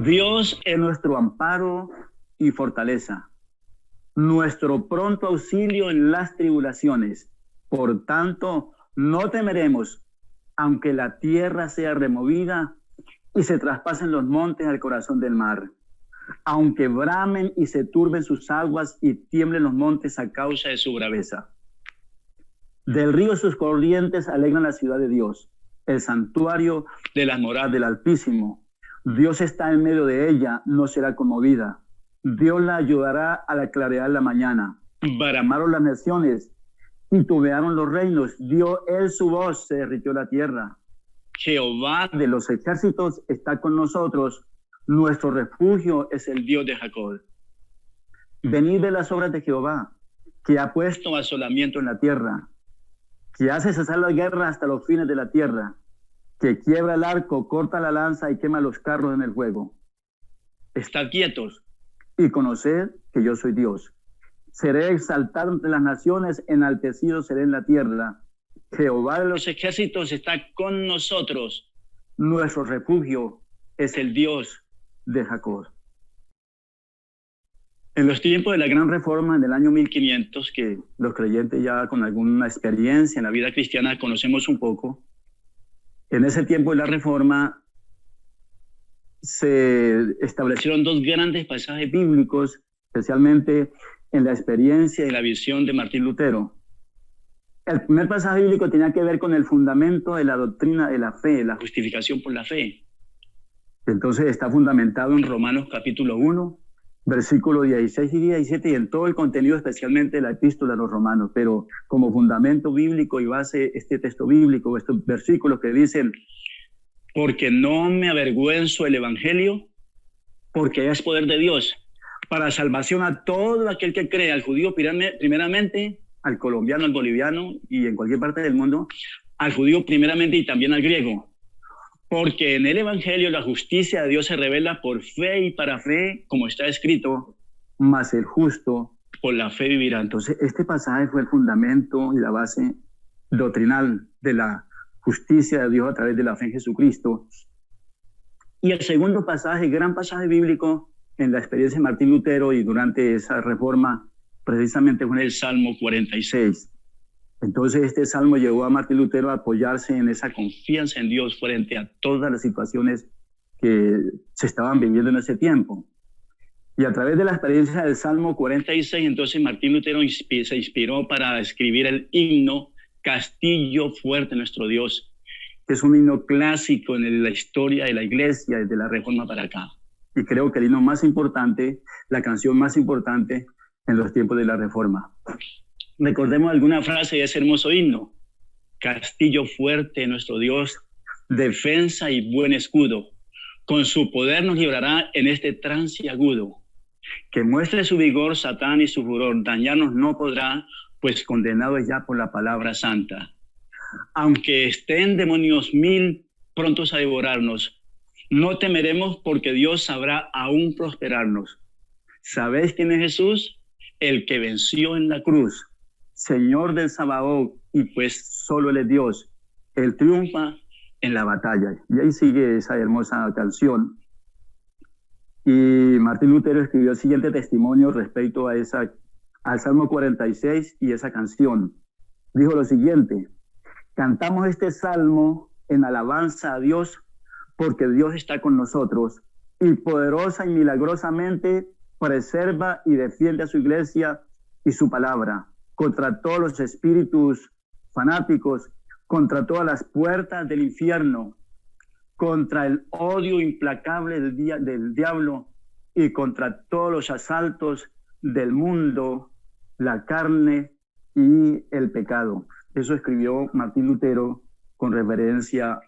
Dios es nuestro amparo y fortaleza, nuestro pronto auxilio en las tribulaciones. Por tanto, no temeremos, aunque la tierra sea removida y se traspasen los montes al corazón del mar, aunque bramen y se turben sus aguas y tiemblen los montes a causa de su braveza. Del río sus corrientes alegran la ciudad de Dios, el santuario de las moradas del Altísimo. Dios está en medio de ella, no será conmovida. Dios la ayudará a la claridad de la mañana. Bramaron las naciones, titubearon los reinos. Dio él su voz, se derritió la tierra. Jehová de los ejércitos está con nosotros. Nuestro refugio es el Dios de Jacob. Venid de las obras de Jehová, que ha puesto asolamiento en la tierra, que hace cesar la guerra hasta los fines de la tierra, que quiebra el arco, corta la lanza y quema los carros en el fuego. Estad quietos y conoced que yo soy Dios. Seré exaltado entre las naciones, enaltecido seré en la tierra. Jehová de los ejércitos está con nosotros. Nuestro refugio es el Dios de Jacob. En los tiempos de la Gran Reforma, en el año 1500, que los creyentes ya con alguna experiencia en la vida cristiana conocemos un poco, en ese tiempo de la Reforma se establecieron dos grandes pasajes bíblicos, especialmente en la experiencia y la visión de Martín Lutero. El primer pasaje bíblico tenía que ver con el fundamento de la doctrina de la fe, la justificación por la fe. Entonces está fundamentado en Romanos capítulo 1, versículos 16 y 17, y en todo el contenido, especialmente de la epístola a los romanos, pero como fundamento bíblico y base este texto bíblico, estos versículos que dicen: porque no me avergüenzo el evangelio, porque es poder de Dios para salvación a todo aquel que cree, al judío primeramente, al colombiano, al boliviano y en cualquier parte del mundo, al judío primeramente y también al griego. Porque en el evangelio la justicia de Dios se revela por fe y para fe, como está escrito, mas el justo por la fe vivirá. Entonces este pasaje fue el fundamento y la base doctrinal de la justicia de Dios a través de la fe en Jesucristo. Y el segundo pasaje, gran pasaje bíblico en la experiencia de Martín Lutero y durante esa reforma, precisamente fue en el Salmo 46. Entonces este salmo llevó a Martín Lutero a apoyarse en esa confianza en Dios frente a todas las situaciones que se estaban viviendo en ese tiempo. Y a través de la experiencia del Salmo 46, entonces Martín Lutero se inspiró para escribir el himno Castillo Fuerte Nuestro Dios, que es un himno clásico en la historia de la iglesia desde la Reforma para acá. Y creo que el himno más importante, la canción más importante en los tiempos de la Reforma. Recordemos alguna frase de ese hermoso himno: Castillo fuerte nuestro Dios, defensa y buen escudo, con su poder nos librará en este trance agudo. Que muestre su vigor Satán y su furor, dañarnos no podrá, pues condenado es ya por la palabra santa. Aunque estén demonios mil prontos a devorarnos, no temeremos porque Dios sabrá aún prosperarnos. ¿Sabéis quién es Jesús? El que venció en la cruz, Señor del Sabaoth, y pues solo Él es Dios. Él triunfa en la batalla. Y ahí sigue esa hermosa canción. Y Martín Lutero escribió el siguiente testimonio respecto a al Salmo 46 y esa canción. Dijo lo siguiente: cantamos este salmo en alabanza a Dios, porque Dios está con nosotros y poderosa y milagrosamente preserva y defiende a su iglesia y su palabra contra todos los espíritus fanáticos, contra todas las puertas del infierno, contra el odio implacable del diablo y contra todos los asaltos del mundo, la carne y el pecado. Eso escribió Martín Lutero con referencia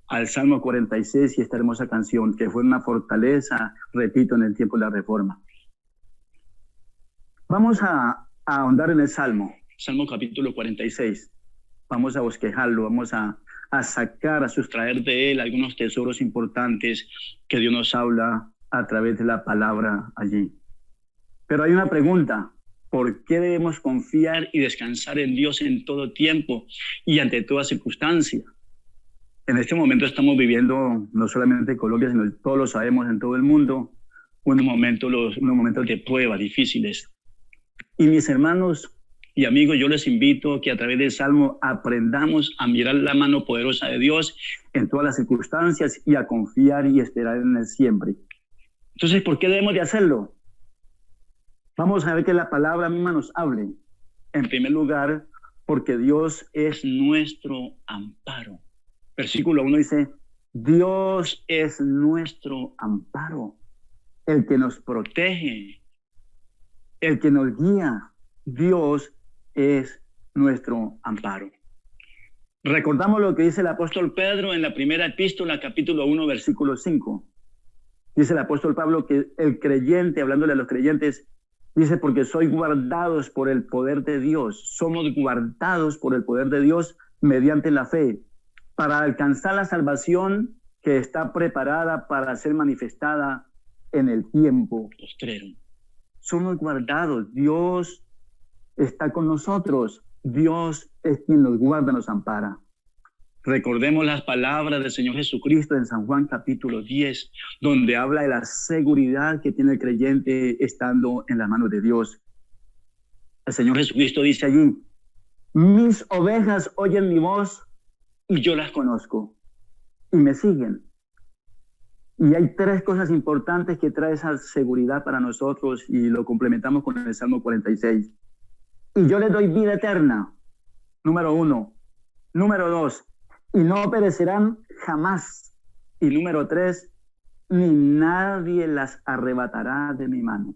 al Salmo 46 y esta hermosa canción, que fue una fortaleza, repito, en el tiempo de la Reforma. Vamos a ahondar en el Salmo capítulo 46. Vamos a bosquejarlo, vamos a sacar, a sustraer de él algunos tesoros importantes que Dios nos habla a través de la palabra allí. Pero hay una pregunta: ¿por qué debemos confiar y descansar en Dios en todo tiempo y ante toda circunstancia? En este momento estamos viviendo, no solamente en Colombia, sino todos lo sabemos en todo el mundo, unos momentos de prueba difíciles. Y mis hermanos y amigos, yo les invito a que a través del Salmo aprendamos a mirar la mano poderosa de Dios en todas las circunstancias y a confiar y esperar en Él siempre. Entonces, ¿por qué debemos de hacerlo? Vamos a ver que la palabra misma nos hable. En primer lugar, porque Dios es nuestro amparo. Versículo 1 dice, Dios es nuestro amparo, el que nos protege, el que nos guía. Dios es nuestro amparo. Recordamos lo que dice el apóstol Pedro en la primera epístola, capítulo 1, versículo 5. Dice el apóstol Pablo que el creyente, hablándole a los creyentes, dice, porque sois guardados por el poder de Dios. Somos guardados por el poder de Dios mediante la fe, para alcanzar la salvación que está preparada para ser manifestada en el tiempo postrero. Somos guardados. Dios está con nosotros. Dios es quien nos guarda, nos ampara. Recordemos las palabras del Señor Jesucristo en San Juan capítulo 10, donde habla de la seguridad que tiene el creyente estando en las manos de Dios. El Señor Jesucristo dice allí, mis ovejas oyen mi voz y yo las conozco y me siguen. Y hay tres cosas importantes que trae esa seguridad para nosotros y lo complementamos con el Salmo 46. Y yo les doy vida eterna, número 1. Número 2, y no perecerán jamás. Y número 3, ni nadie las arrebatará de mi mano.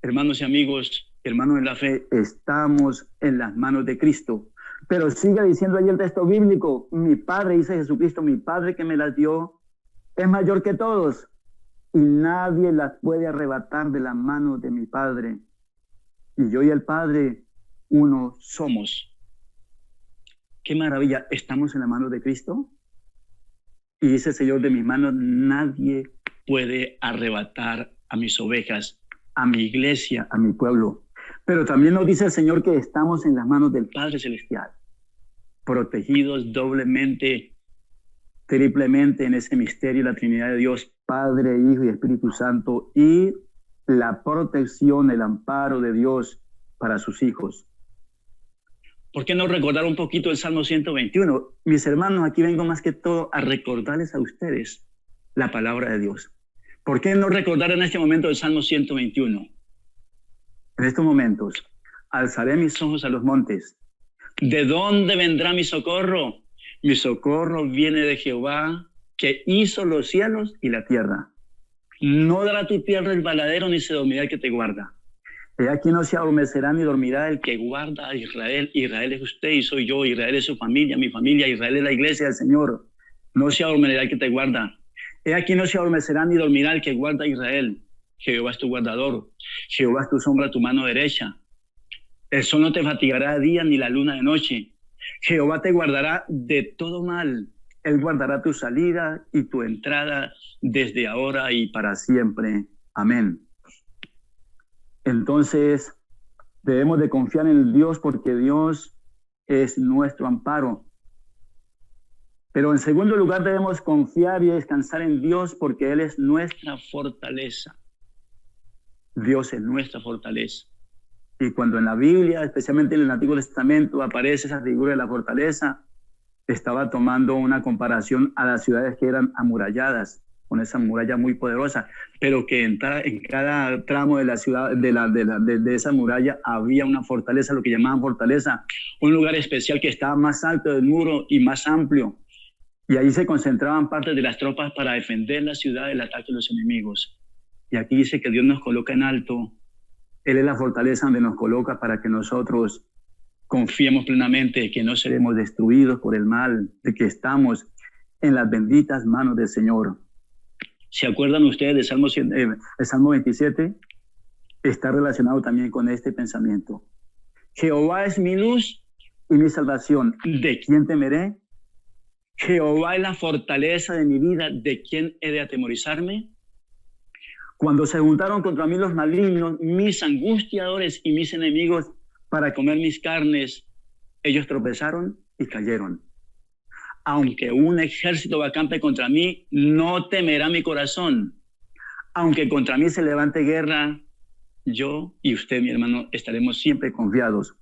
Hermanos y amigos, hermanos en la fe, estamos en las manos de Cristo. Pero sigue diciendo ahí el texto bíblico, mi Padre, dice Jesucristo, mi Padre que me las dio, es mayor que todos, y nadie las puede arrebatar de la mano de mi Padre. Y yo y el Padre, uno somos. ¡Qué maravilla! ¿Estamos en la mano de Cristo? Y dice el Señor, de mis manos nadie puede arrebatar a mis ovejas, a mi iglesia, a mi pueblo. Pero también nos dice el Señor que estamos en las manos del Padre Celestial, protegidos doblemente, triplemente en ese misterio de la Trinidad de Dios, Padre, Hijo y Espíritu Santo, y la protección, el amparo de Dios para sus hijos. ¿Por qué no recordar un poquito el Salmo 121? Mis hermanos, aquí vengo más que todo a recordarles a ustedes la palabra de Dios. ¿Por qué no recordar en este momento el Salmo 121? En estos momentos, alzaré mis ojos a los montes. ¿De dónde vendrá mi socorro? Mi socorro viene de Jehová, que hizo los cielos y la tierra. No dará tu pie al resbaladero, ni se dormirá el que te guarda. He aquí no se adormecerá ni dormirá el que guarda a Israel. Israel es usted y soy yo. Israel es su familia, mi familia. Israel es la iglesia del Señor. No se adormecerá el que te guarda. He aquí no se adormecerá ni dormirá el que guarda a Israel. Jehová es tu guardador. Jehová es tu sombra a tu mano derecha. El sol no te fatigará de día ni la luna de noche. Jehová te guardará de todo mal. Él guardará tu salida y tu entrada desde ahora y para siempre. Amén. Entonces, debemos de confiar en Dios porque Dios es nuestro amparo. Pero en segundo lugar, debemos confiar y descansar en Dios porque Él es nuestra fortaleza. Dios es nuestra fortaleza. Y cuando en la Biblia, especialmente en el Antiguo Testamento, aparece esa figura de la fortaleza, estaba tomando una comparación a las ciudades que eran amuralladas, con esa muralla muy poderosa, pero que en cada tramo de la ciudad, de esa muralla, había una fortaleza, lo que llamaban fortaleza, un lugar especial que estaba más alto del muro y más amplio. Y ahí se concentraban partes de las tropas para defender la ciudad del ataque de los enemigos. Y aquí dice que Dios nos coloca en alto. Él es la fortaleza donde nos coloca para que nosotros confiemos plenamente de que no seremos destruidos por el mal, de que estamos en las benditas manos del Señor. ¿Se acuerdan ustedes del Salmo 27? Está relacionado también con este pensamiento. Jehová es mi luz y mi salvación. ¿De quién temeré? Jehová es la fortaleza de mi vida. ¿De quién he de atemorizarme? Cuando se juntaron contra mí los malignos, mis angustiadores y mis enemigos para comer mis carnes, ellos tropezaron y cayeron. Aunque un ejército acampe contra mí, no temerá mi corazón. Aunque contra mí se levante guerra, yo y usted, mi hermano, estaremos siempre confiados.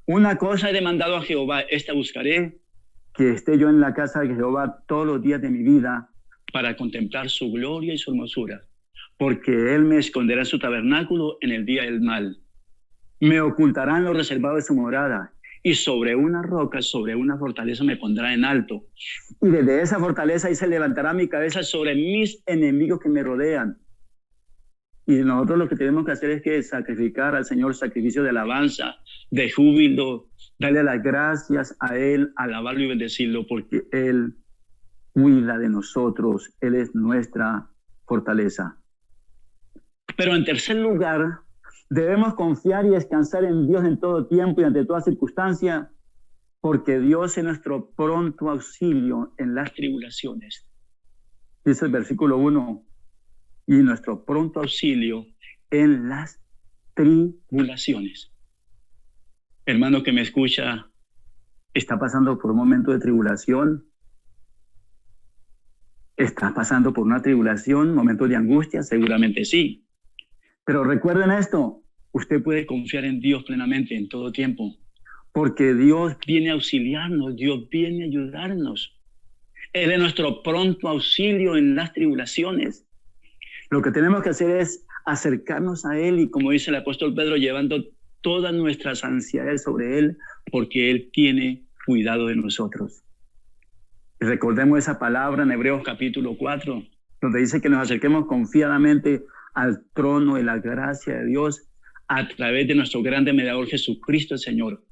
Una cosa he demandado a Jehová, esta buscaré, que esté yo en la casa de Jehová todos los días de mi vida para contemplar su gloria y su hermosura, porque él me esconderá en su tabernáculo en el día del mal. Me ocultará en lo reservado de su morada, y sobre una roca, sobre una fortaleza me pondrá en alto. Y desde esa fortaleza ahí se levantará mi cabeza sobre mis enemigos que me rodean. Y nosotros lo que tenemos que hacer es que sacrificar al Señor sacrificio de alabanza, de júbilo, darle las gracias a Él, alabarlo y bendecirlo, porque Él cuida de nosotros, Él es nuestra fortaleza. Pero en tercer lugar, debemos confiar y descansar en Dios en todo tiempo y ante toda circunstancia, porque Dios es nuestro pronto auxilio en las tribulaciones. Dice el versículo 1, y nuestro pronto auxilio en las tribulaciones. Hermano que me escucha, ¿está pasando por un momento de tribulación? ¿Está pasando por una tribulación, momento de angustia? Seguramente sí. Pero recuerden esto, usted puede confiar en Dios plenamente en todo tiempo, porque Dios viene a auxiliarnos, Dios viene a ayudarnos. Él es nuestro pronto auxilio en las tribulaciones. Lo que tenemos que hacer es acercarnos a Él y, como dice el apóstol Pedro, llevando todas nuestras ansiedades sobre Él, porque Él tiene cuidado de nosotros. Y recordemos esa palabra en Hebreos capítulo 4, donde dice que nos acerquemos confiadamente al trono de la gracia de Dios a través de nuestro grande mediador Jesucristo el Señor,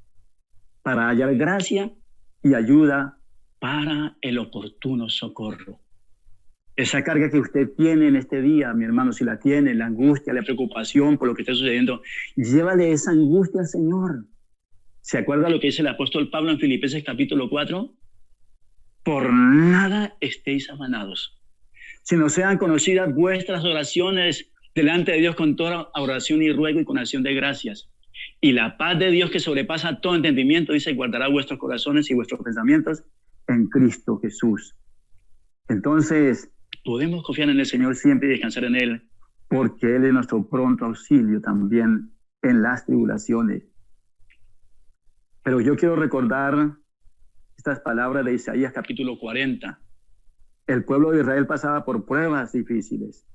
para hallar gracia y ayuda para el oportuno socorro. Esa carga que usted tiene en este día, mi hermano, si la tiene, la angustia, la preocupación por lo que está sucediendo, llévale esa angustia al Señor. ¿Se acuerda lo que dice el apóstol Pablo en Filipenses capítulo 4? Por nada estéis afanados, sino sean conocidas vuestras oraciones delante de Dios con toda oración y ruego y con acción de gracias. Y la paz de Dios que sobrepasa todo entendimiento, dice, guardará vuestros corazones y vuestros pensamientos en Cristo Jesús. Entonces, podemos confiar en el Señor siempre y descansar en Él, porque Él es nuestro pronto auxilio también en las tribulaciones. Pero yo quiero recordar estas palabras de Isaías capítulo 40. El pueblo de Israel pasaba por pruebas difíciles,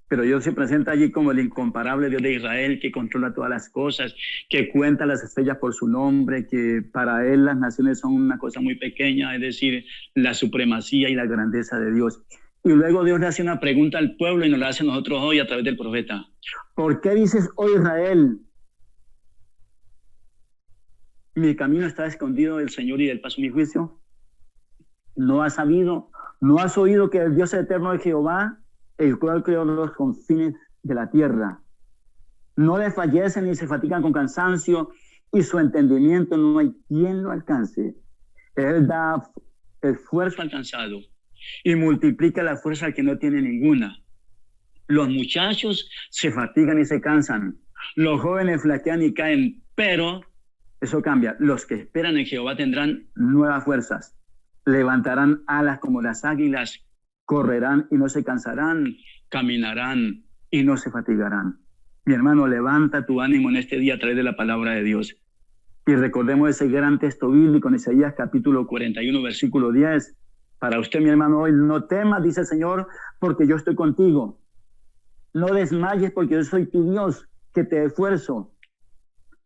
pero Dios se presenta allí como el incomparable Dios de Israel, que controla todas las cosas, que cuenta las estrellas por su nombre, que para Él las naciones son una cosa muy pequeña, es decir, la supremacía y la grandeza de Dios. Y luego Dios le hace una pregunta al pueblo y nos la hace a nosotros hoy a través del profeta. ¿Por qué dices, oh Israel, mi camino está escondido del Señor y del paso de mi juicio? ¿No has sabido, no has oído que el Dios eterno es Jehová, el cual creó los confines de la tierra? No desfallecen ni se fatigan con cansancio, y su entendimiento no hay quien lo alcance. Él da esfuerzo al cansado y multiplica la fuerza al que no tiene ninguna. Los muchachos se fatigan y se cansan, los jóvenes flaquean y caen, pero eso cambia. Los que esperan en Jehová tendrán nuevas fuerzas, levantarán alas como las águilas, correrán y no se cansarán, caminarán y no se fatigarán. Mi hermano, levanta tu ánimo en este día a través de la palabra de Dios. Y recordemos ese gran texto bíblico en Isaías capítulo 41, versículo 10. Para usted, mi hermano, hoy: no temas, dice el Señor, porque yo estoy contigo. No desmayes, porque yo soy tu Dios, que te esfuerzo.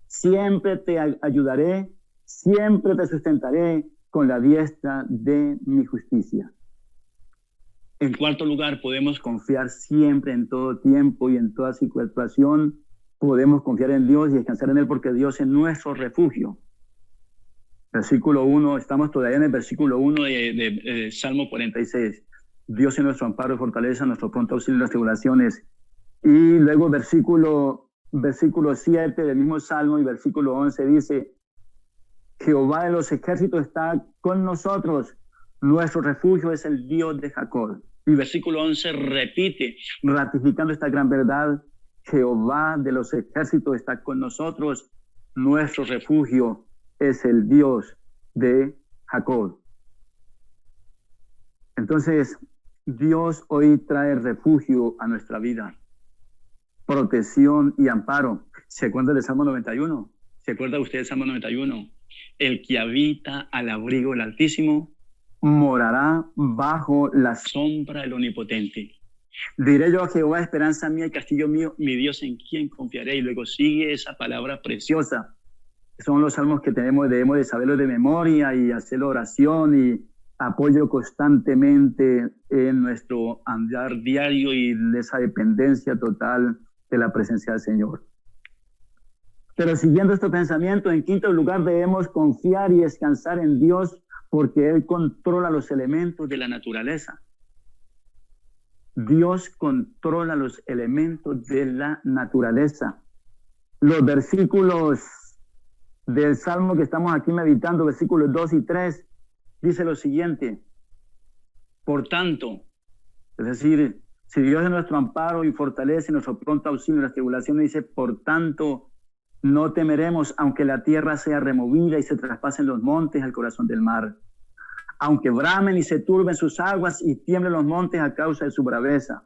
Siempre te ayudaré, siempre te sustentaré con la diestra de mi justicia. En cuarto lugar, podemos confiar siempre, en todo tiempo y en toda situación. Podemos confiar en Dios y descansar en Él, porque Dios es nuestro refugio. Versículo 1, estamos todavía en el versículo 1 de Salmo 46. Dios es nuestro amparo y fortaleza, nuestro pronto auxilio en las tribulaciones. Y luego versículo 7 del mismo Salmo y versículo 11 dice: Jehová de los ejércitos está con nosotros, nuestro refugio es el Dios de Jacob. Y versículo 11 repite, ratificando esta gran verdad: Jehová de los ejércitos está con nosotros, nuestro refugio es el Dios de Jacob. Entonces, Dios hoy trae refugio a nuestra vida, protección y amparo. ¿Se acuerda del Salmo 91? ¿Se acuerda usted del Salmo 91? El que habita al abrigo del Altísimo morará bajo la sombra del Omnipotente. Diré yo a Jehová, esperanza mía y castillo mío, mi Dios en quien confiaré. Y luego sigue esa palabra preciosa. Son los salmos que debemos de saberlos de memoria y hacer oración y apoyo constantemente en nuestro andar diario y de esa dependencia total de la presencia del Señor. Pero siguiendo este pensamiento, en quinto lugar debemos confiar y descansar en Dios porque Él controla los elementos de la naturaleza. Dios controla los elementos de la naturaleza. Los versículos del Salmo que estamos aquí meditando, versículos 2 y 3, dice lo siguiente: por tanto, es decir, si Dios es nuestro amparo y fortalece nuestro pronto auxilio en las tribulaciones, dice, por tanto, no temeremos, aunque la tierra sea removida y se traspasen los montes al corazón del mar, aunque bramen y se turben sus aguas y tiemblen los montes a causa de su braveza.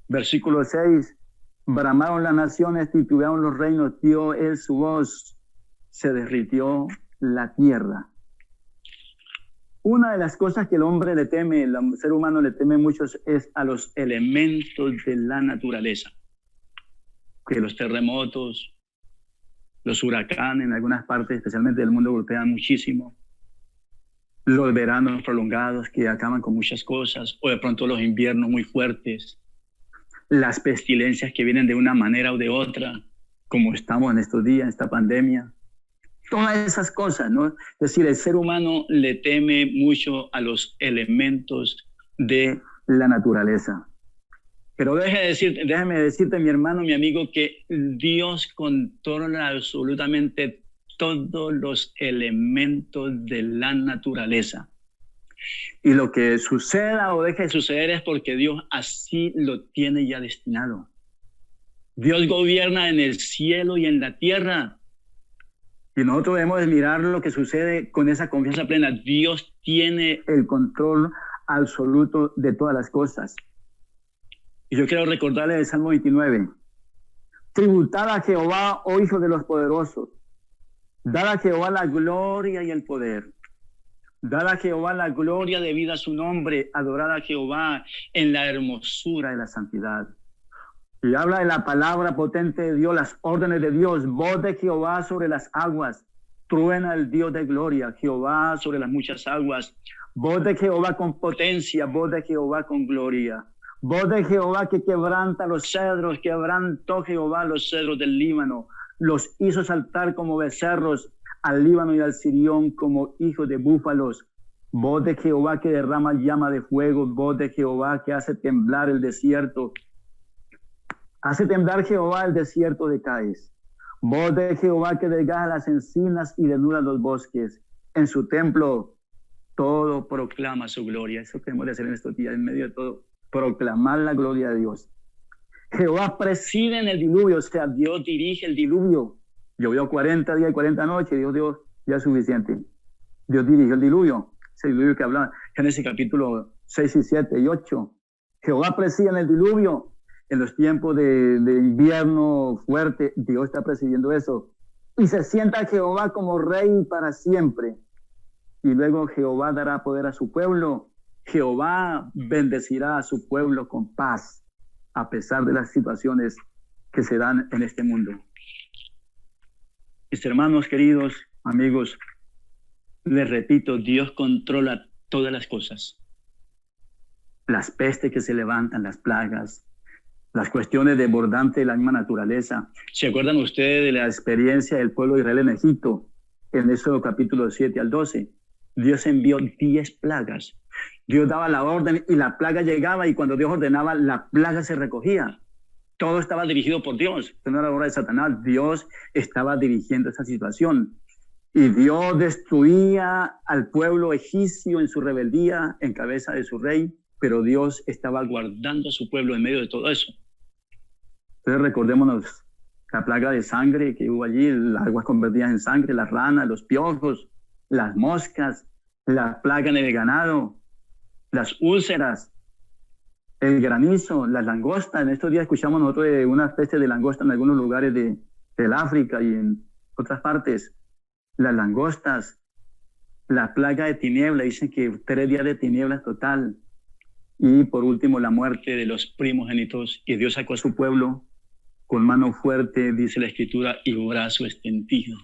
Versículo 6, bramaron las naciones, titubearon los reinos, dio él su voz, se derritió la tierra. Una de las cosas que el hombre le teme, el ser humano le teme mucho, es a los elementos de la naturaleza. Que los terremotos, los huracanes en algunas partes, especialmente del mundo, golpean muchísimo. Los veranos prolongados que acaban con muchas cosas, o de pronto los inviernos muy fuertes. Las pestilencias que vienen de una manera o de otra, como estamos en estos días, esta pandemia. Todas esas cosas, ¿no? Es decir, el ser humano le teme mucho a los elementos de la naturaleza. Pero déjame decirte, mi hermano, mi amigo, que Dios controla absolutamente todos los elementos de la naturaleza. Y lo que suceda o deje de suceder es porque Dios así lo tiene ya destinado. Dios gobierna en el cielo y en la tierra. Y nosotros debemos mirar lo que sucede con esa confianza plena. Dios tiene el control absoluto de todas las cosas. Y yo quiero recordarle el Salmo 29. Tributad a Jehová, oh hijos de los poderosos. Dad a Jehová la gloria y el poder. Dad a Jehová la gloria debida a su nombre. Adorad a Jehová en la hermosura de la santidad. Y habla de la palabra potente de Dios, las órdenes de Dios. Voz de Jehová sobre las aguas. Truena el Dios de gloria. Jehová sobre las muchas aguas. Voz de Jehová con potencia. Voz de Jehová con gloria. Voz de Jehová que quebranta los cedros. Quebrantó Jehová los cedros del Líbano. Los hizo saltar como becerros al Líbano y al Sirión como hijos de búfalos. Voz de Jehová que derrama llama de fuego. Voz de Jehová que hace temblar el desierto. Hace temblar Jehová el desierto de Cádiz. Voz de Jehová que desgaja las encinas y desnuda los bosques. En su templo todo proclama su gloria. Eso queremos hacer en estos días, en medio de todo, proclamar la gloria de Dios. Jehová preside en el diluvio, o sea, Dios dirige el diluvio. Llovió 40 días y 40 noches, Dios ya es suficiente. Dios dirigió el diluvio, ese diluvio que hablaba Génesis capítulo 6 y 7 y 8. Jehová preside en el diluvio. En los tiempos de invierno fuerte, Dios está presidiendo eso. Y se sienta Jehová como rey para siempre. Y luego Jehová dará poder a su pueblo. Jehová bendecirá a su pueblo con paz, a pesar de las situaciones que se dan en este mundo. Mis hermanos queridos, amigos, les repito, Dios controla todas las cosas. Las pestes que se levantan, las plagas, las cuestiones desbordantes de la misma naturaleza. ¿Se acuerdan ustedes de la experiencia del pueblo de Israel en Egipto? En Éxodo capítulo 7 al 12. Dios envió 10 plagas. Dios daba la orden y la plaga llegaba, y cuando Dios ordenaba, la plaga se recogía. Todo estaba dirigido por Dios. Esto no era obra de Satanás. Dios estaba dirigiendo esa situación. Y Dios destruía al pueblo egipcio en su rebeldía, en cabeza de su rey, pero Dios estaba guardando a su pueblo en medio de todo eso. Entonces recordémonos la plaga de sangre que hubo allí, las aguas convertidas en sangre, las ranas, los piojos, las moscas, la plaga en el ganado. las úlceras, el granizo, las langostas. En estos días escuchamos nosotros de una especie de langosta en algunos lugares del África y en otras partes. Las langostas, la plaga de tiniebla, dicen que 3 días de tinieblas total. Y por último, la muerte de los primogénitos. Y Dios sacó a su pueblo con mano fuerte, dice la Escritura, y brazo extendido.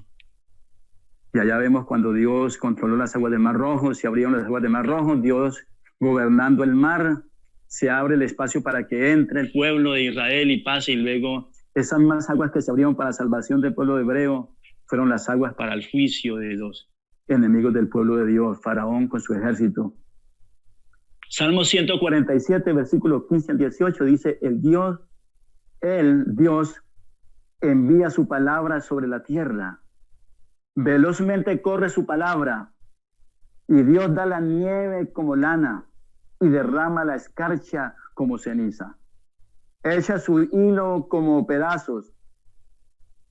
Y allá vemos cuando Dios controló las aguas del Mar Rojo, se abrieron las aguas del Mar Rojo, Dios gobernando el mar, se abre el espacio para que entre el pueblo de Israel y pase, y luego esas mismas aguas que se abrieron para la salvación del pueblo hebreo fueron las aguas para el juicio de los enemigos del pueblo de Dios, Faraón con su ejército. Salmo 147, versículos 15 al 18, dice, el Dios envía su palabra sobre la tierra. Velozmente corre su palabra, y Dios da la nieve como lana y derrama la escarcha como ceniza. Echa su hilo como pedazos.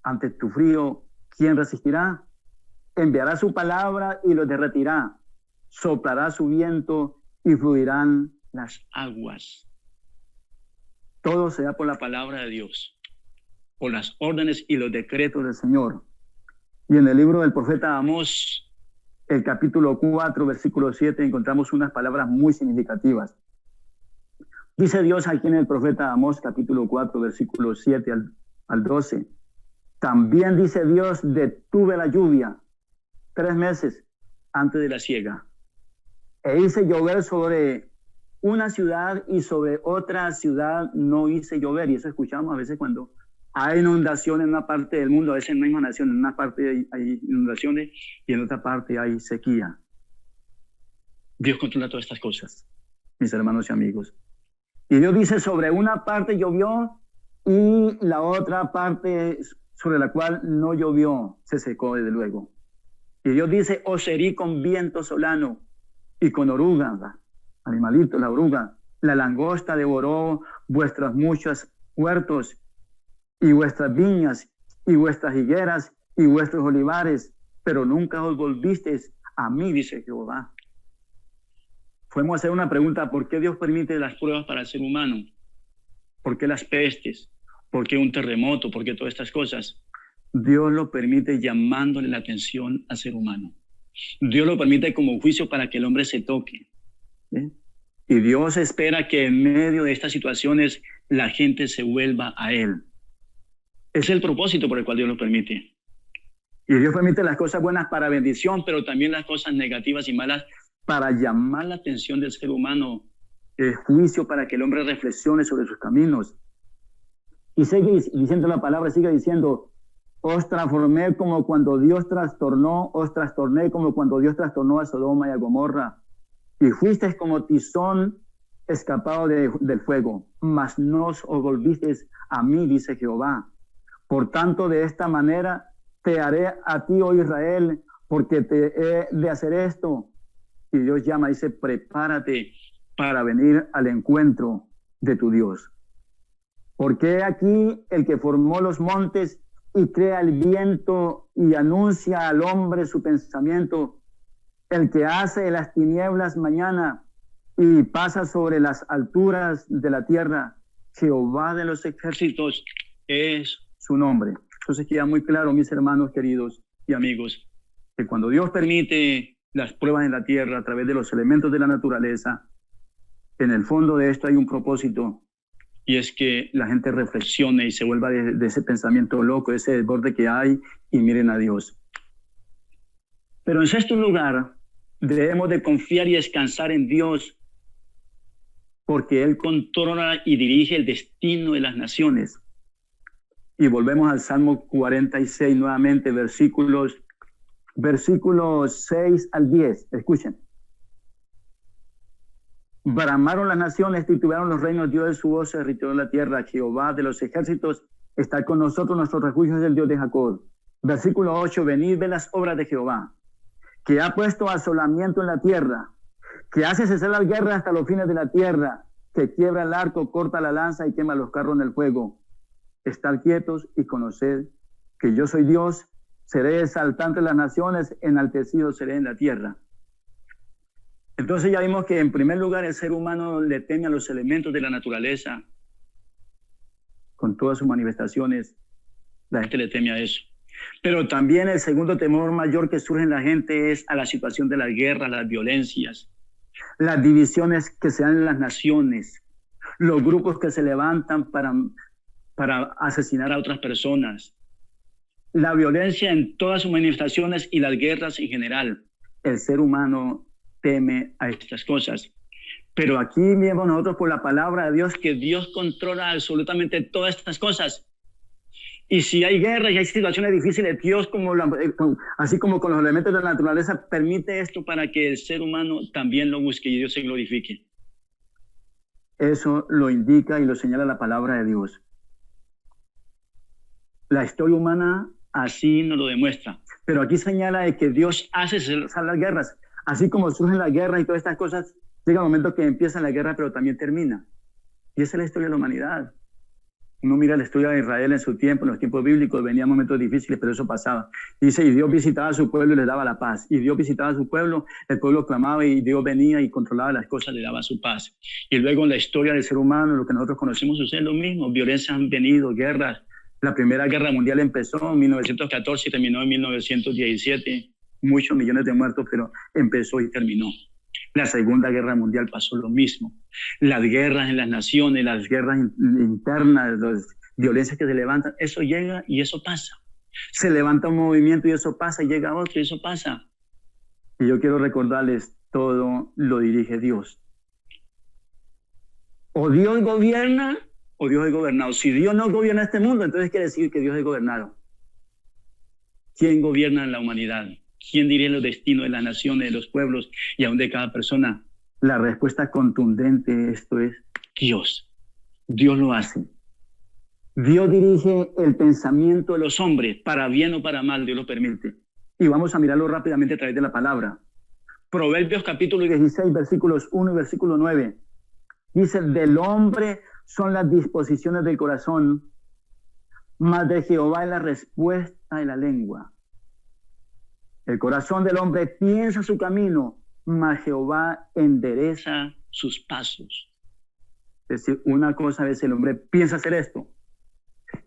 Ante tu frío, ¿quién resistirá? Enviará su palabra y lo derretirá. Soplará su viento y fluirán las aguas. Todo se da por la palabra de Dios, por las órdenes y los decretos del Señor. Y en el libro del profeta Amós, el capítulo 4, versículo 7, encontramos unas palabras muy significativas. Dice Dios aquí en el profeta Amós, capítulo 4, versículo 7 al 12. También dice Dios, detuve la lluvia 3 meses antes de la siega. E hice llover sobre una ciudad y sobre otra ciudad no hice llover. Y eso escuchamos a veces cuando hay inundaciones en una parte del mundo, a veces no hay nación, en una parte hay inundaciones y en otra parte hay sequía. Dios controla todas estas cosas, mis hermanos y amigos. Y Dios dice, sobre una parte llovió y la otra parte sobre la cual no llovió se secó desde luego. Y Dios dice, os herí con viento solano y con oruga, animalito, la oruga, la langosta devoró vuestros muchos huertos y vuestras viñas, y vuestras higueras, y vuestros olivares, pero nunca os volvisteis a mí, dice Jehová. Podemos hacer una pregunta, ¿por qué Dios permite las pruebas para el ser humano? ¿Por qué las pestes? ¿Por qué un terremoto? ¿Por qué todas estas cosas? Dios lo permite llamándole la atención al ser humano. Dios lo permite como juicio para que el hombre se toque. ¿Sí? Y Dios espera que en medio de estas situaciones la gente se vuelva a Él. Es el propósito por el cual Dios lo permite. Y Dios permite las cosas buenas para bendición, pero también las cosas negativas y malas para llamar la atención del ser humano, el juicio para que el hombre reflexione sobre sus caminos. Y sigue diciendo la palabra, sigue diciendo, os transformé como cuando Dios trastornó, os trastorné como cuando Dios trastornó a Sodoma y a Gomorra. Y fuisteis como tizón escapado del fuego, mas no os volvisteis a mí, dice Jehová. Por tanto, de esta manera te haré a ti, oh Israel, porque te he de hacer esto. Y Dios llama, dice, prepárate para venir al encuentro de tu Dios. Porque aquí el que formó los montes y crea el viento y anuncia al hombre su pensamiento, el que hace las tinieblas mañana y pasa sobre las alturas de la tierra, Jehová de los ejércitos es su nombre. Entonces queda muy claro, mis hermanos queridos y amigos, que cuando Dios permite las pruebas en la tierra a través de los elementos de la naturaleza, en el fondo de esto hay un propósito, y es que la gente reflexione y se vuelva de ese pensamiento loco, de ese desborde que hay, y miren a Dios. Pero en sexto lugar, debemos de confiar y descansar en Dios, porque Él controla y dirige el destino de las naciones. Y volvemos al Salmo 46 nuevamente, versículos 6 al 10. Escuchen. Bramaron las naciones, titubearon los reinos, dio de su voz, se irritó la tierra. Jehová de los ejércitos está con nosotros, nuestro refugio es el Dios de Jacob. Versículo 8, venid, ve las obras de Jehová, que ha puesto asolamiento en la tierra, que hace cesar las guerras hasta los fines de la tierra, que quiebra el arco, corta la lanza y quema los carros en el fuego. Estar quietos y conoced que yo soy Dios, seré exaltante en las naciones, enaltecido seré en la tierra. Entonces ya vimos que en primer lugar el ser humano le teme a los elementos de la naturaleza, con todas sus manifestaciones, la gente le teme a eso. Pero también el segundo temor mayor que surge en la gente es a la situación de las guerras, las violencias, las divisiones que se dan en las naciones, los grupos que se levantan para asesinar a otras personas, la violencia en todas sus manifestaciones y las guerras en general. El ser humano teme a estas cosas. Pero aquí vemos nosotros por la palabra de Dios que Dios controla absolutamente todas estas cosas. Y si hay guerras y hay situaciones difíciles, Dios, así como con los elementos de la naturaleza, permite esto para que el ser humano también lo busque y Dios se glorifique. Eso lo indica y lo señala la palabra de Dios. La historia humana así nos lo demuestra. Pero aquí señala de que Dios hace cesar las guerras. Así como surgen las guerras y todas estas cosas, llega el momento que empieza la guerra, pero también termina. Y esa es la historia de la humanidad. Uno mira la historia de Israel en su tiempo, en los tiempos bíblicos, venían momentos difíciles, pero eso pasaba. Dice, y Dios visitaba a su pueblo y les daba la paz. Y Dios visitaba a su pueblo, el pueblo clamaba y Dios venía y controlaba las cosas, le daba su paz. Y luego en la historia del ser humano, lo que nosotros conocemos, sucede lo mismo. Violencias han venido, guerras. La Primera Guerra Mundial empezó en 1914 y terminó en 1917. Muchos millones de muertos, pero empezó y terminó. La Segunda Guerra Mundial pasó lo mismo. Las guerras en las naciones, las guerras internas, las violencias que se levantan, eso llega y eso pasa. Se levanta un movimiento y eso pasa, y llega otro y eso pasa. Y yo quiero recordarles, todo lo dirige Dios. O Dios gobierna o Dios es gobernado. Si Dios no gobierna este mundo, entonces quiere decir que Dios es gobernado. ¿Quién gobierna en la humanidad? ¿Quién dirige los destinos de las naciones, de los pueblos y aún de cada persona? La respuesta contundente, esto es Dios. Dios lo hace. Dios dirige el pensamiento de los hombres, para bien o para mal, Dios lo permite. Y vamos a mirarlo rápidamente a través de la palabra. Proverbios capítulo 16, versículos 1 y versículo 9. Dice, del hombre son las disposiciones del corazón, mas de Jehová es la respuesta de la lengua. El corazón del hombre piensa su camino, mas Jehová endereza sus pasos. Es decir, una cosa a veces el hombre piensa hacer esto,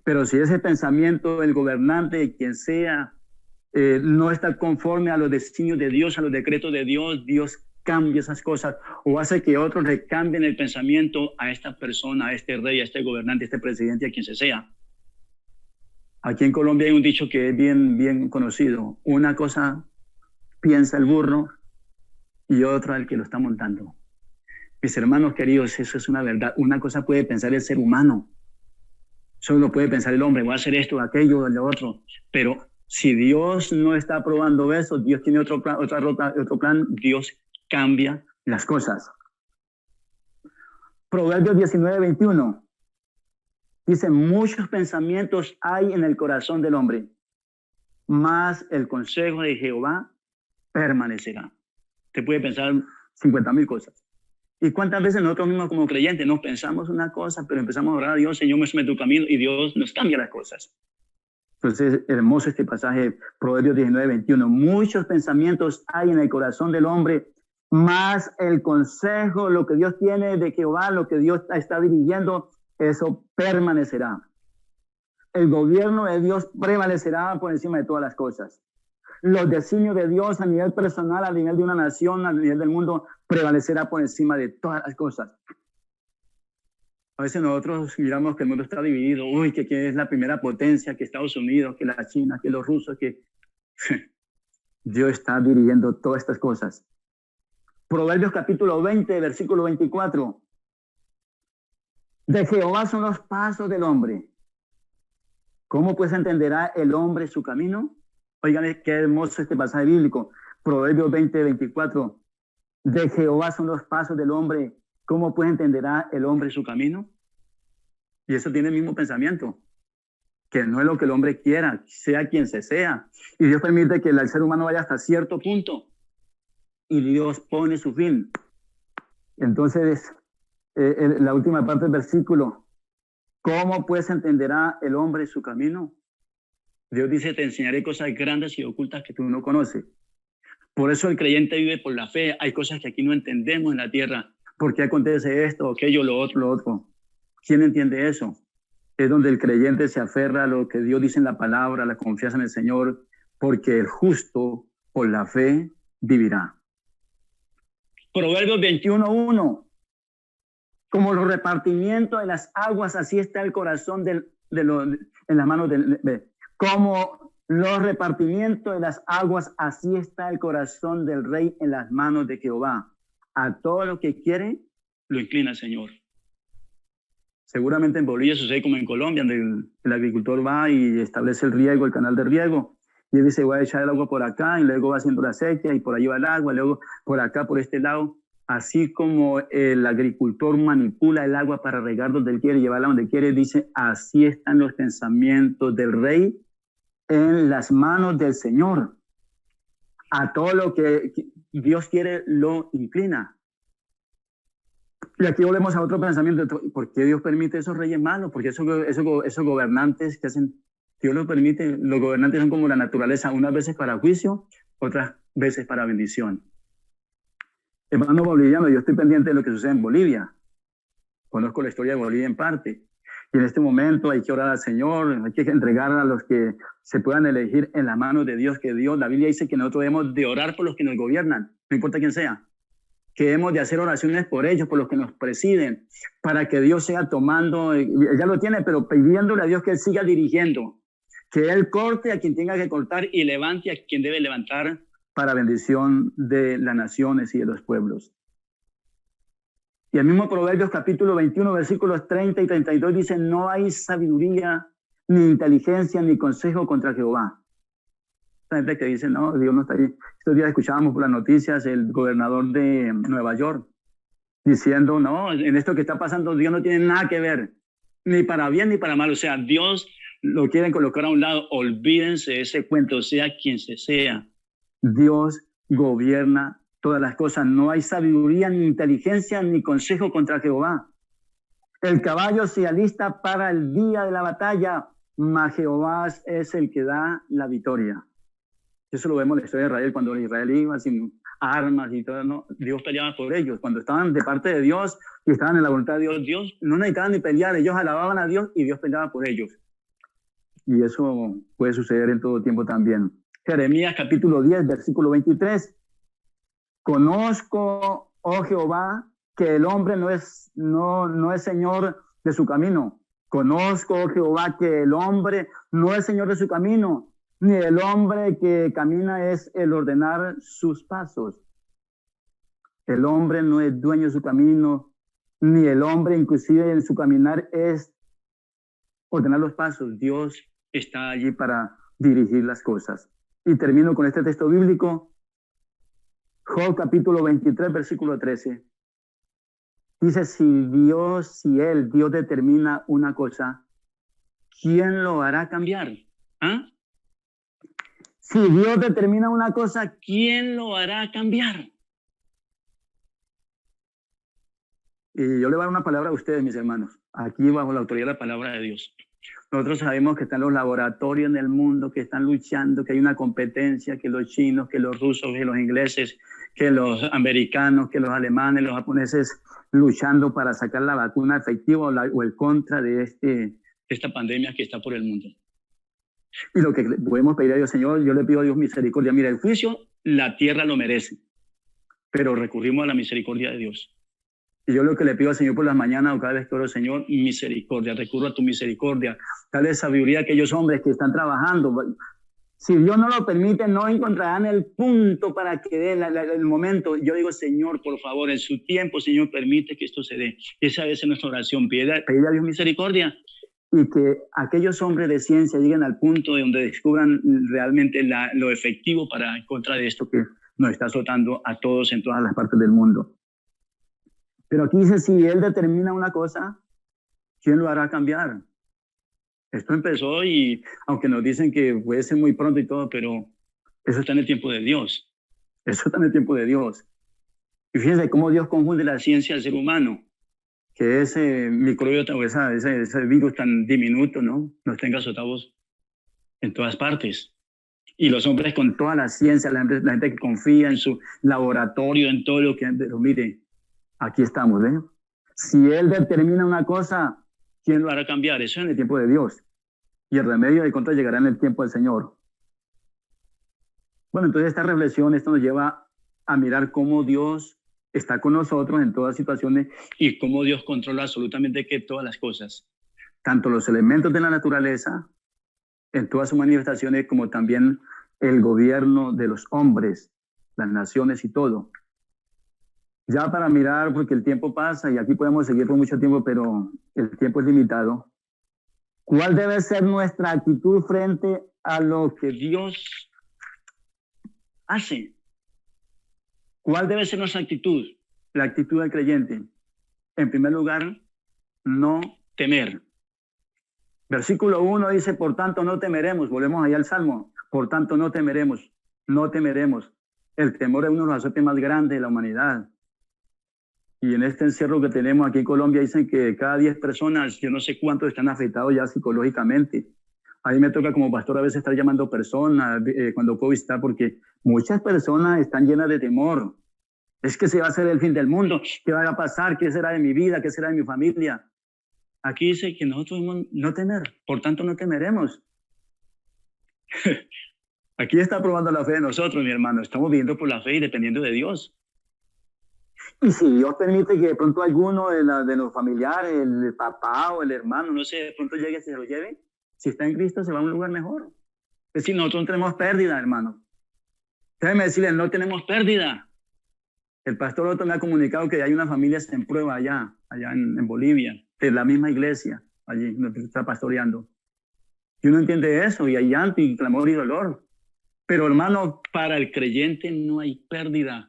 pero si ese pensamiento del gobernante, de quien sea, no está conforme a los designios de Dios, a los decretos de Dios, Dios cambia esas cosas o hace que otros le cambien el pensamiento a esta persona, a este rey, a este gobernante, a este presidente, a quien se sea. Aquí en Colombia hay un dicho que es bien conocido. Una cosa piensa el burro y otra el que lo está montando. Mis hermanos queridos, eso es una verdad. Una cosa puede pensar el ser humano. Solo puede pensar el hombre, voy a hacer esto, aquello, lo otro. Pero si Dios no está aprobando eso, Dios tiene otro plan, Dios cambia las cosas. Proverbios 19, 21. Dice, muchos pensamientos hay en el corazón del hombre, mas el consejo de Jehová permanecerá. Te puede pensar 50,000 cosas. ¿Y cuántas veces nosotros mismos como creyentes nos pensamos una cosa, pero empezamos a orar a Dios, Señor, muéstrame tu camino, y Dios nos cambia las cosas? Entonces, hermoso este pasaje, Proverbios 19, 21. Muchos pensamientos hay en el corazón del hombre, mas el consejo, lo que Dios tiene de Jehová, lo que Dios está dirigiendo, eso permanecerá. El gobierno de Dios prevalecerá por encima de todas las cosas. Los designios de Dios a nivel personal, a nivel de una nación, a nivel del mundo, prevalecerá por encima de todas las cosas. A veces nosotros miramos que el mundo está dividido. Uy, que es la primera potencia, que Estados Unidos, que la China, que los rusos, que... Dios está dirigiendo todas estas cosas. Proverbios capítulo 20, versículo 24. De Jehová son los pasos del hombre. ¿Cómo pues entenderá el hombre su camino? Oigan, qué hermoso este pasaje bíblico. Proverbios 20, 24. De Jehová son los pasos del hombre. ¿Cómo pues entenderá el hombre su camino? Y eso tiene el mismo pensamiento, que no es lo que el hombre quiera, sea quien se sea. Y Dios permite que el ser humano vaya hasta cierto punto. Y Dios pone su fin. Entonces, la última parte del versículo, ¿cómo pues entenderá el hombre su camino? Dios dice, te enseñaré cosas grandes y ocultas que tú no conoces. Por eso el creyente vive por la fe. Hay cosas que aquí no entendemos en la tierra. ¿Por qué acontece esto, aquello, lo otro, lo otro? ¿Quién entiende eso? Es donde el creyente se aferra a lo que Dios dice en la palabra, la confianza en el Señor, porque el justo por la fe vivirá. Proverbios 21:1. Como los repartimientos de las aguas, así está el corazón en las manos como los repartimientos de las aguas, así está el corazón del rey en las manos de Jehová. A todo lo que quiere, lo inclina el Señor. Seguramente en Bolivia sucede como en Colombia, donde el agricultor va y establece el riego, el canal de riego, y él dice, voy a echar el agua por acá, y luego va haciendo la sequía, y por ahí va el agua, y luego por acá, por este lado. Así como el agricultor manipula el agua para regar donde él quiere, llevarla donde quiere, dice, así están los pensamientos del rey en las manos del Señor. A todo lo que Dios quiere, lo inclina. Y aquí volvemos a otro pensamiento. ¿Por qué Dios permite esos reyes malos? Porque esos gobernantes que hacen, Dios los permite. Los gobernantes son como la naturaleza, unas veces para juicio, otras veces para bendición. Hermano boliviano, yo estoy pendiente de lo que sucede en Bolivia. Conozco la historia de Bolivia en parte. Y en este momento hay que orar al Señor, hay que entregar a los que se puedan elegir en la mano de Dios, que Dios, la Biblia dice que nosotros debemos de orar por los que nos gobiernan, no importa quién sea. Que debemos de hacer oraciones por ellos, por los que nos presiden, para que Dios sea tomando, ya lo tiene, pero pidiéndole a Dios que Él siga dirigiendo, que Él corte a quien tenga que cortar y levante a quien debe levantar para bendición de las naciones y de los pueblos. Y el mismo Proverbios capítulo 21, versículos 30 y 32 dice, no hay sabiduría, ni inteligencia, ni consejo contra Jehová. Hay gente que dice, no, Dios no está ahí. Estos días escuchábamos por las noticias el gobernador de Nueva York diciendo, no, en esto que está pasando Dios no tiene nada que ver, ni para bien ni para mal. O sea, Dios lo quieren colocar a un lado. Olvídense de ese cuento, sea quien se sea. Dios gobierna todas las cosas. No hay sabiduría, ni inteligencia, ni consejo contra Jehová. El caballo se alista para el día de la batalla, mas Jehová es el que da la victoria. Eso lo vemos en la historia de Israel, cuando Israel iba sin armas y todo, ¿no? Dios peleaba por ellos. Cuando estaban de parte de Dios y estaban en la voluntad de Dios, Dios no necesitaban ni pelear, ellos alababan a Dios y Dios peleaba por ellos. Y eso puede suceder en todo tiempo también. Jeremías capítulo 10, versículo 23. Conozco, oh Jehová, que el hombre no es señor de su camino. Conozco, oh Jehová, que el hombre no es señor de su camino, ni el hombre que camina es el ordenar sus pasos. El hombre no es dueño de su camino, ni el hombre inclusive en su caminar es ordenar los pasos. Dios está allí para dirigir las cosas. Y termino con este texto bíblico. Job capítulo 23, versículo 13. Dice, si Dios determina una cosa, ¿quién lo hará cambiar? ¿Ah? Si Dios determina una cosa, ¿quién lo hará cambiar? Y yo le voy a dar una palabra a ustedes, mis hermanos, aquí bajo la autoridad de la palabra de Dios. Nosotros sabemos que están los laboratorios en el mundo, que están luchando, que hay una competencia, que los chinos, que los rusos, que los ingleses, que los americanos, que los alemanes, los japoneses, luchando para sacar la vacuna efectiva o el contra de esta pandemia que está por el mundo. Y lo que podemos pedir a Dios, Señor, yo le pido a Dios misericordia. Mira, el juicio, la tierra lo merece, pero recurrimos a la misericordia de Dios. Y yo lo que le pido al Señor por las mañanas o cada vez que oro, Señor, misericordia, recurro a tu misericordia. Dale sabiduría a aquellos hombres que están trabajando. Si Dios no lo permite, no encontrarán el punto para que dé el momento. Yo digo, Señor, por favor, en su tiempo, Señor, permite que esto se dé. Esa es nuestra oración, pedir a Dios misericordia. Y que aquellos hombres de ciencia lleguen al punto de donde descubran realmente lo efectivo para en contra de esto que nos está azotando a todos en todas las partes del mundo. Pero aquí dice, si Él determina una cosa, ¿quién lo hará cambiar? Esto empezó y aunque nos dicen que puede ser muy pronto y todo, pero eso está en el tiempo de Dios. Eso está en el tiempo de Dios. Y fíjense cómo Dios confunde la ciencia al ser humano. Que ese microbio o ese virus tan diminuto, ¿no? Nos tenga azotados en todas partes. Y los hombres con toda la ciencia, la gente que confía en su laboratorio, en todo lo que... Pero mire, aquí estamos, ¿eh? Si Él determina una cosa, ¿quién lo hará cambiar? Eso es en el tiempo de Dios. Y el remedio de contra llegará en el tiempo del Señor. Bueno, entonces esta reflexión, esto nos lleva a mirar cómo Dios está con nosotros en todas situaciones y cómo Dios controla absolutamente que todas las cosas, tanto los elementos de la naturaleza, en todas sus manifestaciones, como también el gobierno de los hombres, las naciones y todo. Ya para mirar, porque el tiempo pasa y aquí podemos seguir por mucho tiempo, pero el tiempo es limitado. ¿Cuál debe ser nuestra actitud frente a lo que Dios hace? ¿Cuál debe ser nuestra actitud? La actitud del creyente. En primer lugar, no temer. Versículo 1 dice, por tanto no temeremos. Volvemos allá al Salmo. Por tanto no temeremos, no temeremos. El temor es uno de los azotes más grandes de la humanidad. Y en este encierro que tenemos aquí en Colombia dicen que cada 10 personas, yo no sé cuántos están afectados ya psicológicamente. A mí me toca como pastor a veces estar llamando personas cuando puedo visitar, porque muchas personas están llenas de temor. Es que se va a hacer el fin del mundo. ¿Qué va a pasar? ¿Qué será de mi vida? ¿Qué será de mi familia? Aquí dice que nosotros no temer, por tanto no temeremos. Aquí está probando la fe de nosotros, mi hermano. Estamos viviendo por la fe y dependiendo de Dios. Y si Dios permite que de pronto alguno de los familiares, el papá o el hermano, no sé, de pronto llegue y se lo lleve, si está en Cristo se va a un lugar mejor. Es decir, nosotros no tenemos pérdida, hermano. Déjeme decirle, no tenemos pérdida. El pastor Otto me ha comunicado que hay una familia en prueba allá en Bolivia, de la misma iglesia, allí donde está pastoreando. Y uno entiende eso, y hay llanto y clamor y dolor. Pero hermano, para el creyente no hay pérdida.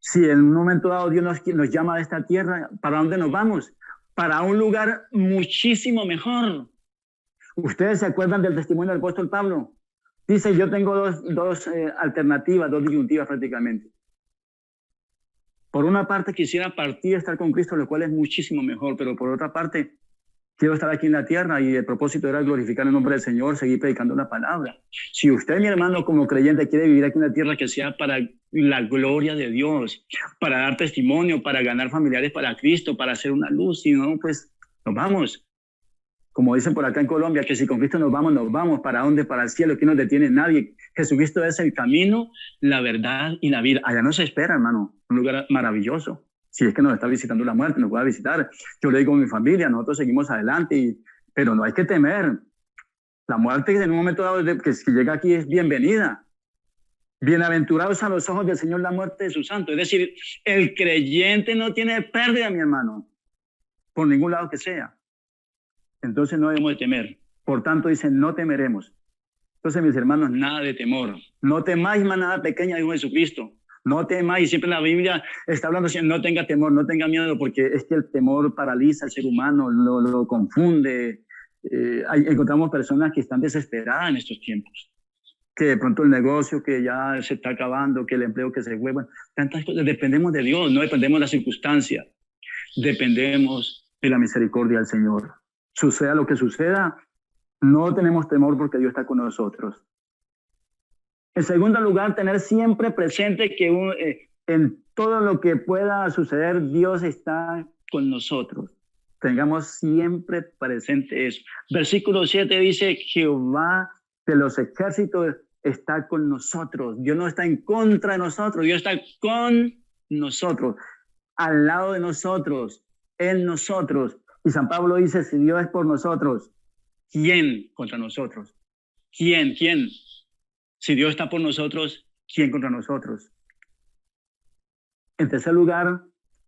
Si en un momento dado Dios nos llama a esta tierra, ¿para dónde nos vamos? Para un lugar muchísimo mejor. ¿Ustedes se acuerdan del testimonio del apóstol Pablo? Dice, yo tengo dos alternativas, dos disyuntivas prácticamente. Por una parte quisiera partir, estar con Cristo, lo cual es muchísimo mejor, pero por otra parte quiero estar aquí en la tierra y el propósito era glorificar el nombre del Señor, seguir predicando la palabra. Si usted, mi hermano, como creyente quiere vivir aquí en la tierra, que sea para la gloria de Dios, para dar testimonio, para ganar familiares para Cristo, para hacer una luz, si no, pues nos vamos. Como dicen por acá en Colombia, que si con Cristo nos vamos. ¿Para dónde? Para el cielo, que no detiene nadie. Jesucristo es el camino, la verdad y la vida. Allá nos espera, hermano, un lugar maravilloso. Si es que nos está visitando la muerte, nos va a visitar. Yo le digo a mi familia, nosotros seguimos adelante, pero no hay que temer. La muerte en un momento dado, que si llega aquí, es bienvenida. Bienaventurados a los ojos del Señor la muerte de sus santos. Es decir, el creyente no tiene pérdida, mi hermano, por ningún lado que sea. Entonces no debemos de temer. Por tanto, dicen, no temeremos. Entonces, mis hermanos, nada de temor. No temáis, manada pequeña, dijo Jesucristo. No temáis. Siempre la Biblia está hablando así, no tenga temor, no tenga miedo, porque es que el temor paraliza al ser humano, lo confunde. Encontramos personas que están desesperadas en estos tiempos. Que de pronto el negocio que ya se está acabando, que el empleo que se fue, bueno, tantas cosas. Dependemos de Dios, no dependemos de las circunstancias. Dependemos de la misericordia del Señor. Suceda lo que suceda, no tenemos temor porque Dios está con nosotros. En segundo lugar, tener siempre presente que en todo lo que pueda suceder, Dios está con nosotros. Tengamos siempre presente eso. Versículo 7 dice, Jehová de los ejércitos está con nosotros. Dios no está en contra de nosotros, Dios está con nosotros, al lado de nosotros, en nosotros. Y San Pablo dice, si Dios es por nosotros, ¿quién contra nosotros? ¿Quién? Si Dios está por nosotros, ¿quién contra nosotros? En tercer lugar,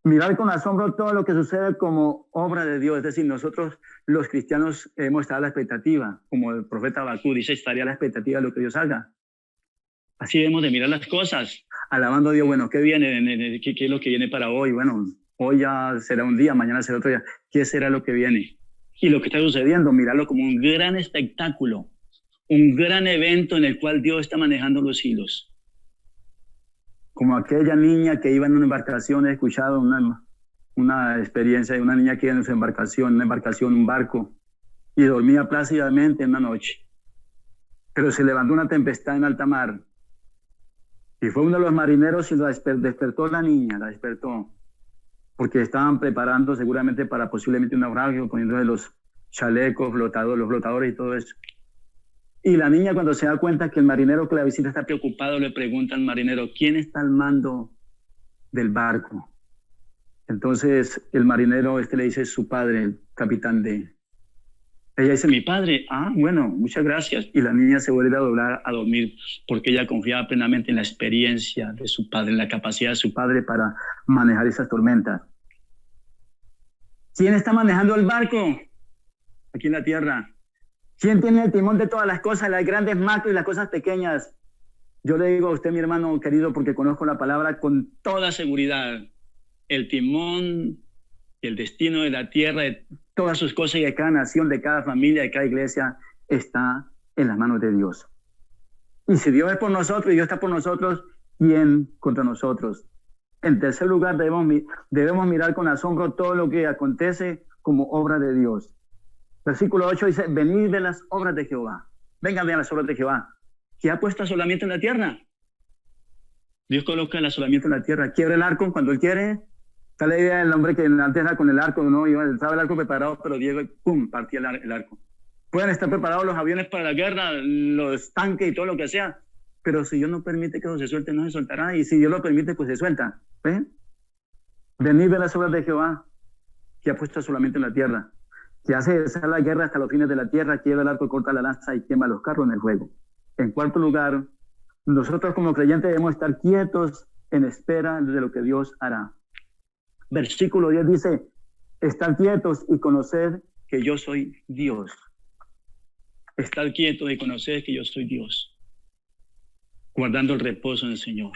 mirar con asombro todo lo que sucede como obra de Dios. Es decir, nosotros los cristianos hemos estado a la expectativa, como el profeta Habacuc dice, estaría a la expectativa de lo que Dios haga. Así debemos de mirar las cosas, alabando a Dios, bueno, ¿qué viene? ¿Qué es lo que viene para hoy? Bueno, hoy ya será un día, mañana será otro día. ¿Qué será lo que viene? Y lo que está sucediendo, mirarlo como un gran espectáculo, un gran evento en el cual Dios está manejando los hilos. Como aquella niña que iba en una embarcación, he escuchado una experiencia de una niña que iba en su embarcación, un barco, y dormía plácidamente en una noche. pero se levantó una tempestad en alta mar. Y fue uno de los marineros y despertó la niña, la despertó, porque estaban preparando seguramente para posiblemente un naufragio, poniéndole los chalecos, los flotadores y todo eso. Y la niña, cuando se da cuenta que el marinero que la visita está preocupado, le pregunta al marinero, ¿quién está al mando del barco? Entonces el marinero le dice su padre, el capitán de... Ella dice, mi padre. Ah, bueno, muchas gracias. Y la niña se vuelve a dormir porque ella confiaba plenamente en la experiencia de su padre, en la capacidad de su padre para manejar esas tormentas. ¿Quién está manejando el barco aquí en la tierra? ¿Quién tiene el timón de todas las cosas, las grandes macros y las cosas pequeñas? Yo le digo a usted, mi hermano querido, porque conozco la palabra con toda seguridad, el timón, el destino de la tierra, de todas sus cosas y de cada nación, de cada familia, de cada iglesia, está en las manos de Dios. Y si Dios es por nosotros y Dios está por nosotros, ¿quién contra nosotros? En tercer lugar, debemos mirar con asombro todo lo que acontece como obra de Dios. Versículo 8 dice, venid de las obras de Jehová. Vengan de las obras de Jehová, que ha puesto asolamiento en la tierra. Dios coloca el asolamiento en la tierra. Quiebra el arco cuando Él quiere. Está la idea del hombre que antes era con el arco, ¿no? Estaba el arco preparado, pero Diego, ¡pum!, partía el arco. Pueden estar preparados los aviones para la guerra, los tanques y todo lo que sea, pero si Dios no permite que eso se suelte, no se soltará, y si Dios lo permite, pues se suelta. ¿Ven? Venid de las obras de Jehová, que ha puesto asolamiento en la tierra, que hace cesar la guerra hasta los fines de la tierra, quiebra el arco, corta la lanza y quema los carros en el fuego. En cuarto lugar, nosotros como creyentes debemos estar quietos en espera de lo que Dios hará. Versículo 10 dice, estar quietos y conocer que yo soy Dios. Estar quietos y conocer que yo soy Dios. Guardando el reposo en el Señor.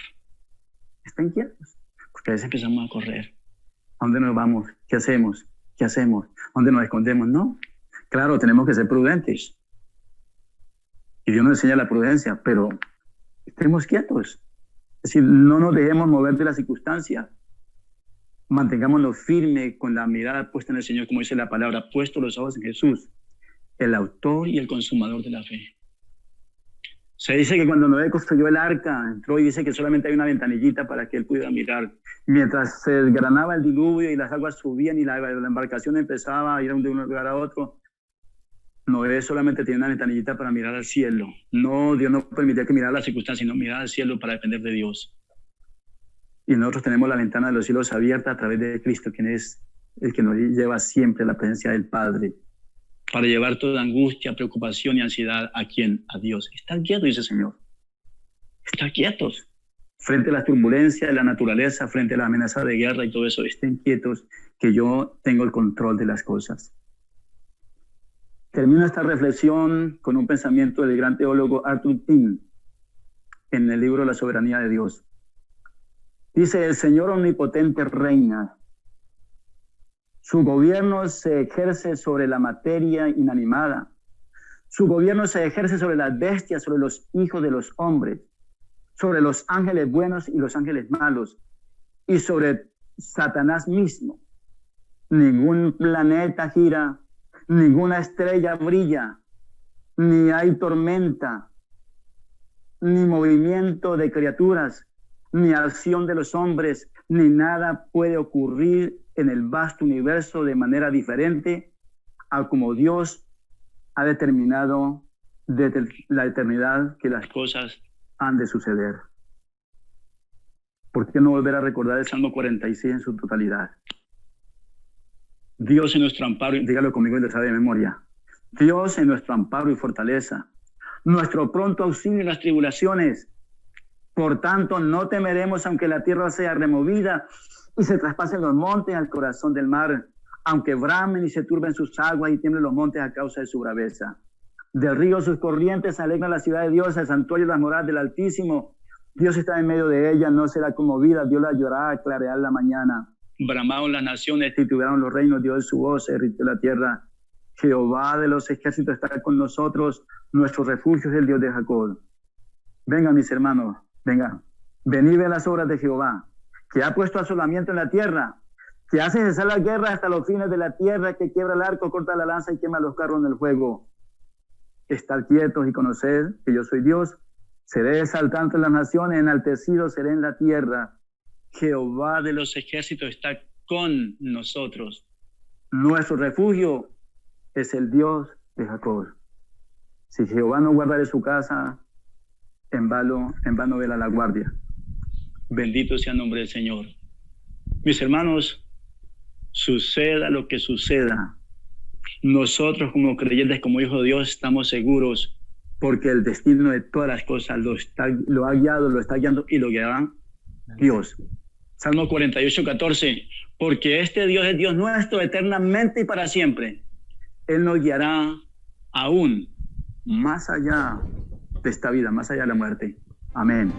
Estén quietos, porque a veces empezamos a correr. ¿A dónde nos vamos? ¿Qué hacemos? ¿Qué hacemos? ¿A dónde nos escondemos? No. Claro, tenemos que ser prudentes. Y Dios nos enseña la prudencia, pero estemos quietos. Es decir, no nos dejemos mover de la circunstancia. Mantengámonos firmes con la mirada puesta en el Señor, como dice la palabra, puesto los ojos en Jesús, el autor y el consumador de la fe. Se dice que cuando Noé construyó el arca, entró y dice que solamente hay una ventanillita para que él pudiera mirar. Mientras se desgranaba el diluvio y las aguas subían y la embarcación empezaba a ir de un lugar a otro, Noé solamente tenía una ventanillita para mirar al cielo. No, Dios no permitía que mirara las circunstancias, sino mirar al cielo para depender de Dios. Y nosotros tenemos la ventana de los cielos abierta a través de Cristo, quien es el que nos lleva siempre a la presencia del Padre, para llevar toda angustia, preocupación y ansiedad ¿a quién? A Dios. Están quietos, dice el Señor. Están quietos. Frente a las turbulencias de la naturaleza, frente a la amenaza de guerra y todo eso, estén quietos, que yo tengo el control de las cosas. Termino esta reflexión con un pensamiento del gran teólogo Arthur Pym en el libro La soberanía de Dios. Dice, el Señor omnipotente reina. Su gobierno se ejerce sobre la materia inanimada. Su gobierno se ejerce sobre las bestias, sobre los hijos de los hombres, sobre los ángeles buenos y los ángeles malos, y sobre Satanás mismo. Ningún planeta gira, ninguna estrella brilla, ni hay tormenta, ni movimiento de criaturas, ni acción de los hombres, ni nada puede ocurrir en el vasto universo de manera diferente a como Dios ha determinado desde la eternidad que las cosas han de suceder. ¿Por qué no volver a recordar el Salmo 46 en su totalidad? Dios es nuestro amparo, dígalo conmigo y lo sabe de memoria. Dios es nuestro amparo y fortaleza, nuestro pronto auxilio en las tribulaciones. Por tanto, no temeremos aunque la tierra sea removida y se traspasen los montes al corazón del mar, aunque bramen y se turben sus aguas y tiemblen los montes a causa de su braveza. Del río sus corrientes alegran la ciudad de Dios, el santuario de las moradas del Altísimo. Dios está en medio de ella, no será conmovida, Dios la ayudará a clarear la mañana. Bramaron las naciones, titubearon los reinos, dio su voz, se irritó la tierra. Jehová de los ejércitos está con nosotros, nuestro refugio es el Dios de Jacob. Vengan mis hermanos, vengan, venid a las obras de Jehová, que ha puesto asolamiento en la tierra, que hace cesar la guerra hasta los fines de la tierra, que quiebra el arco, corta la lanza y quema los carros en el fuego. Estad quietos y conoced que yo soy Dios. Seré exaltante en las naciones, enaltecido seré en la tierra. Jehová de los ejércitos está con nosotros. Nuestro refugio es el Dios de Jacob. Si Jehová no guardare su casa, en vano vela la guardia. Bendito sea el nombre del Señor. Mis hermanos, suceda lo que suceda, nosotros como creyentes, como hijos de Dios, estamos seguros porque el destino de todas las cosas lo ha guiado, lo está guiando y lo guiará Dios. Salmo 48:14, porque este Dios es Dios nuestro eternamente y para siempre. Él nos guiará aún más allá de esta vida, más allá de la muerte. Amén.